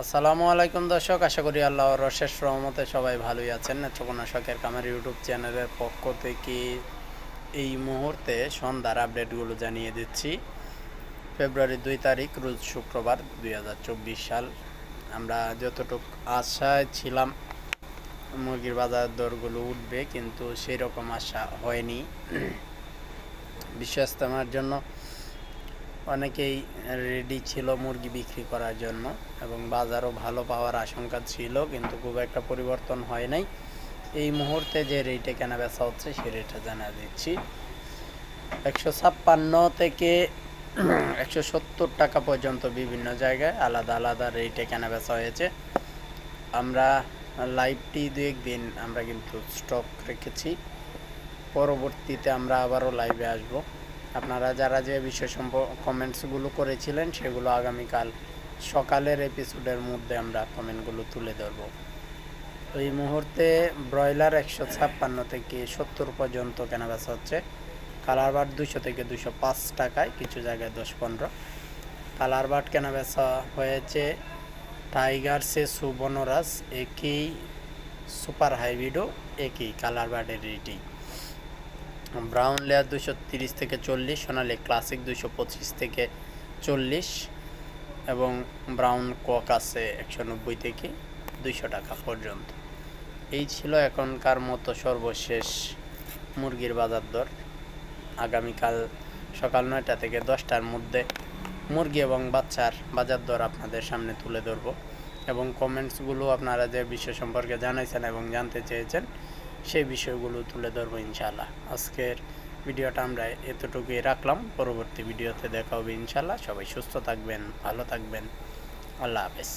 আসসালামু আলাইকুম দর্শক, আশা করি আল্লাহর অশেষ রহমতে সবাই ভালোই আছেন। নেত্রকোনা শখের কামার ইউটিউব চ্যানেলের পক্ষ থেকে এই মুহূর্তে সন্ধ্যার আপডেটগুলো জানিয়ে দিচ্ছি। ফেব্রুয়ারি 2 তারিখ রোজ শুক্রবার 2024 সাল। আমরা যতটুকু আশায় ছিলাম মুরগির বাজার দরগুলো উঠবে, কিন্তু সেই রকম আশা হয়নি। বিশ্ব ইজতেমার জন্য অনেকেই রেডি ছিল মুরগি বিক্রি করার জন্য এবং বাজারও ভালো পাওয়ার আশঙ্কা ছিল, কিন্তু খুব একটা পরিবর্তন হয় নাই। এই মুহূর্তে যে রেটে কেনা বেচা হচ্ছে সেই রেটটা জানা দিচ্ছি। 156 থেকে 170 টাকা পর্যন্ত বিভিন্ন জায়গায় আলাদা আলাদা রেটে কেনা বেচা হয়েছে। আমরা লাইভটি 2-1 দিন আমরা কিন্তু স্টক রেখেছি, পরবর্তীতে আমরা আবারও লাইভে আসব। আপনারা যারা যে বিষয় কমেন্টসগুলো করেছিলেন সেগুলো আগামীকাল সকালের এপিসোডের মধ্যে আমরা কমেন্টগুলো তুলে ধরব। এই মুহূর্তে ব্রয়লার 156 থেকে 70 পর্যন্ত কেনাবেচা হচ্ছে। কালার বাট 200 থেকে 205 টাকায়, কিছু জায়গায় 10-15। কালার বাট কেনাবেচা হয়েছে টাইগার সে সুবনরাজ একই, সুপার হাইব্রিডও একই কালার বাটের রেটই। ব্রাউন লেয়ার 230 থেকে 40, সোনালি ক্লাসিক 225 থেকে 40 এবং ব্রাউন কক আছে 190 থেকে 200 টাকা পর্যন্ত। এই ছিল এখনকার মতো সর্বশেষ মুরগির বাজার দর। আগামীকাল সকাল 9টা থেকে 10টার মধ্যে মুরগি এবং বাচ্চার বাজার দর আপনাদের সামনে তুলে ধরব এবং কমেন্টসগুলো আপনারা যে বিষয় সম্পর্কে জানাইছেন এবং জানতে চেয়েছেন সেই বিষয়গুলো তুলে ধরবো ইনশাআল্লাহ। আজকের ভিডিওটা আমরা এতটুকুই রাখলাম। পরবর্তী ভিডিওতে দেখা হবে ইনশাআল্লাহ। সবাই সুস্থ থাকবেন, ভালো থাকবেন। আল্লাহ হাফেজ।